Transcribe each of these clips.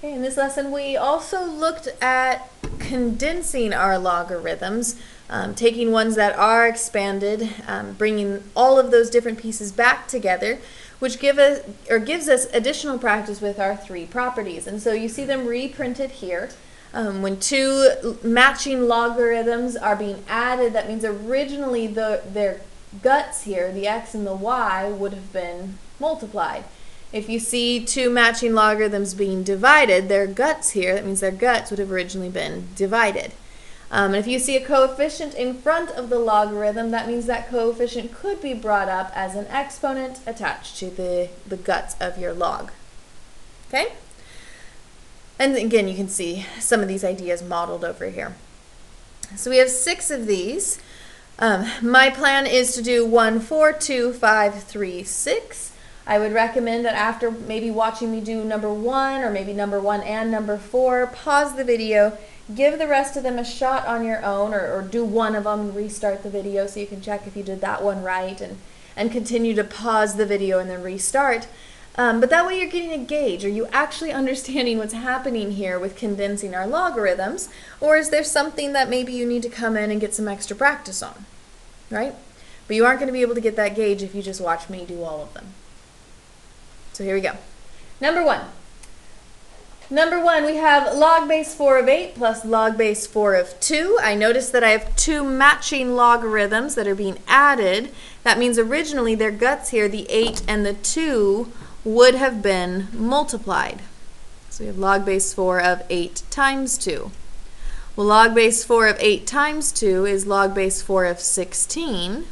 Okay, in this lesson we also looked at condensing our logarithms, taking ones that are expanded, bringing all of those different pieces back together, which gives us additional practice with our three properties. And so you see them reprinted here. When two matching logarithms are being added, that means originally their guts here, the x and the y, would have been multiplied. If you see two matching logarithms being divided, their guts here, that means their guts would have originally been divided. And if you see a coefficient in front of the logarithm, that means that coefficient could be brought up as an exponent attached to the guts of your log. Okay? And again, you can see some of these ideas modeled over here. So we have 6 of these. My plan is to do 1, 4, 2, 5, 3, 6. I would recommend that after maybe watching me do number 1 or maybe number 1 and number 4, pause the video, give the rest of them a shot on your own, or do one of them and restart the video so you can check if you did that one right, and continue to pause the video and then restart. But that way you're getting a gauge. Are you actually understanding what's happening here with condensing our logarithms, or is there something that maybe you need to come in and get some extra practice on, right? But you aren't going to be able to get that gauge if you just watch me do all of them. So here we go. Number 1. Number 1, we have log base 4 of 8 plus log base 4 of 2. I notice that I have two matching logarithms that are being added. That means originally their guts here, the 8 and the 2, would have been multiplied. So we have log base 4 of 8 times 2. Well, log base 4 of 8 times 2 is log base 4 of 16,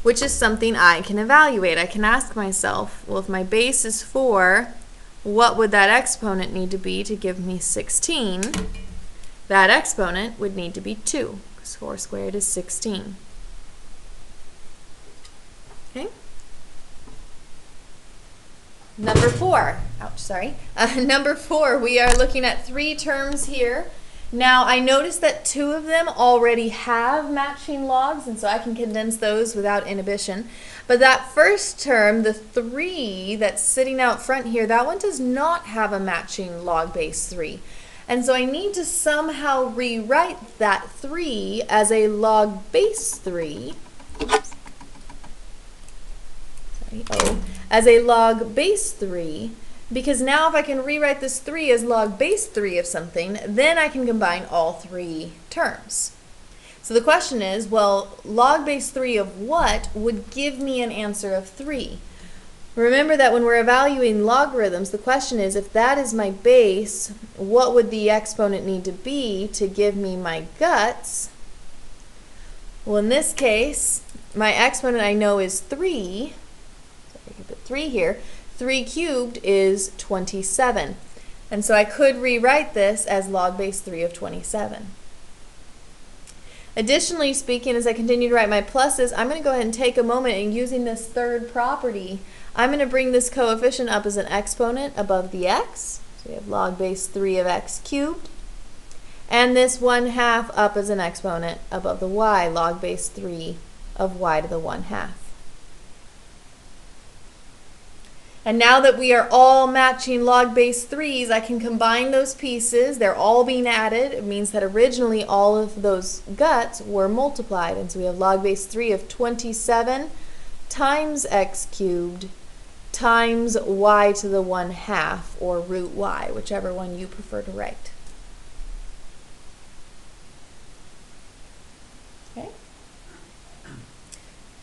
which is something I can evaluate. I can ask myself, well, if my base is 4, what would that exponent need to be to give me 16? That exponent would need to be 2, because 4 squared is 16. Okay? Number 4. Ouch, sorry. Number 4, we are looking at 3 terms here. Now, I notice that 2 of them already have matching logs, and so I can condense those without inhibition. But that first term, the 3 that's sitting out front here, that one does not have a matching log base 3. And so I need to somehow rewrite that 3 as a log base 3. Oops. Sorry, as a log base 3. Because now if I can rewrite this 3 as log base 3 of something, then I can combine all 3 terms. So the question is, well, log base 3 of what would give me an answer of 3? Remember that when we're evaluating logarithms, the question is, if that is my base, what would the exponent need to be to give me my guts? Well, in this case, my exponent I know is 3. So I can put 3 here. 3 cubed is 27. And so I could rewrite this as log base 3 of 27. Additionally speaking, as I continue to write my pluses, I'm going to go ahead and take a moment, and using this third property, I'm going to bring this coefficient up as an exponent above the x. So we have log base 3 of x cubed. And this 1/2 up as an exponent above the y, log base 3 of y to the 1/2. And now that we are all matching log base 3s, I can combine those pieces. They're all being added. It means that originally all of those guts were multiplied. And so we have log base 3 of 27 times x cubed times y to the 1/2, or root y, whichever one you prefer to write. Okay?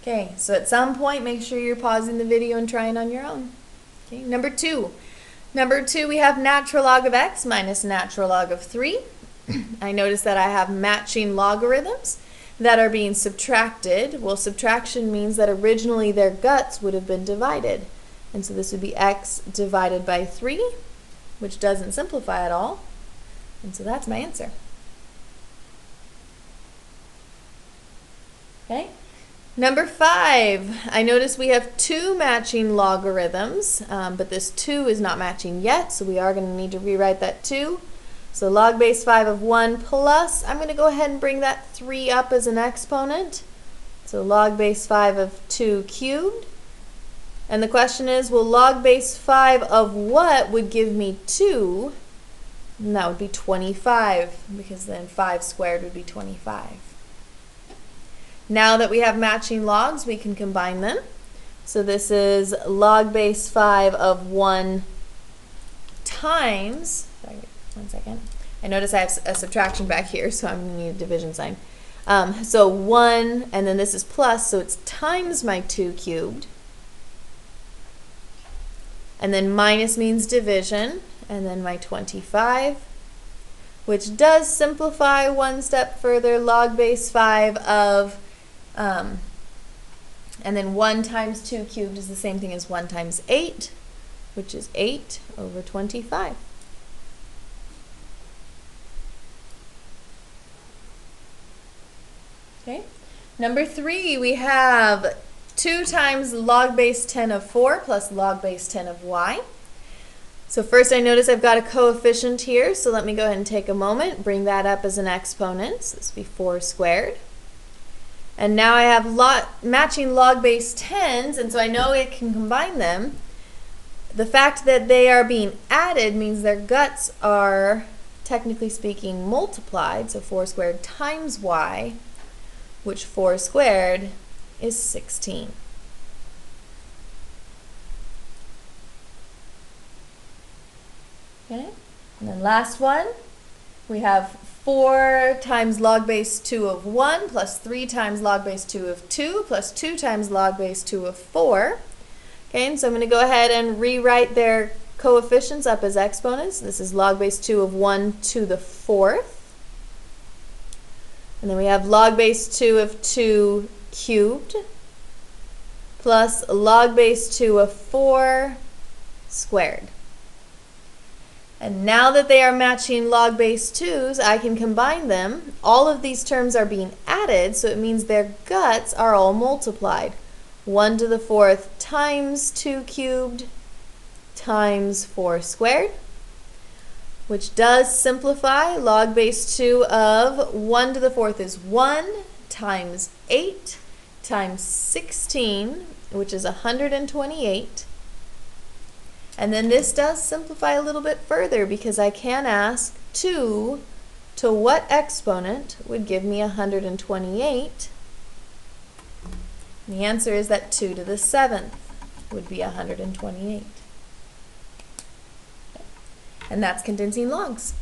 Okay, so at some point, make sure you're pausing the video and trying on your own. Okay, number 2. Number 2, we have natural log of x minus natural log of 3. I notice that I have matching logarithms that are being subtracted. Well, subtraction means that originally their guts would have been divided. And so this would be x divided by 3, which doesn't simplify at all. And so that's my answer. Okay? Number 5, I notice we have 2 matching logarithms, but this 2 is not matching yet, so we are going to need to rewrite that 2. So log base 5 of 1 plus, I'm going to go ahead and bring that 3 up as an exponent. So log base 5 of 2 cubed. And the question is, well, log base 5 of what would give me 2? And that would be 25, because then 5 squared would be 25. Now that we have matching logs, we can combine them. So this is log base 5 of 1 times, sorry, 1 second. I notice I have a subtraction back here, so I'm going to need a division sign. So 1, and then this is plus, so it's times my 2 cubed. And then minus means division, and then my 25, which does simplify one step further. Log base 5 of, and then 1 times 2 cubed is the same thing as 1 times 8, which is 8 over 25. Okay. Number 3, we have 2 times log base 10 of 4 plus log base 10 of y. So first I notice I've got a coefficient here, so let me go ahead and take a moment, bring that up as an exponent. So this would be 4 squared. And now I have matching log base 10s, and so I know I can combine them. The fact that they are being added means their guts are, technically speaking, multiplied. So 4 squared times y, which 4 squared is 16. Okay, and then last one, we have 4 times log base 2 of 1 plus 3 times log base 2 of 2 plus 2 times log base 2 of 4. Okay, and so I'm going to go ahead and rewrite their coefficients up as exponents. This is log base 2 of 1 to the 4th. And then we have log base 2 of 2 cubed plus log base 2 of 4 squared. And now that they are matching log base 2s, I can combine them. All of these terms are being added, so it means their guts are all multiplied. 1 to the 4th times 2 cubed times 4 squared, which does simplify. Log base 2 of 1 to the 4th is 1 times 8 times 16, which is 128. And then this does simplify a little bit further, because I can ask 2 to what exponent would give me 128? And the answer is that 2 to the 7th would be 128. And that's condensing logs.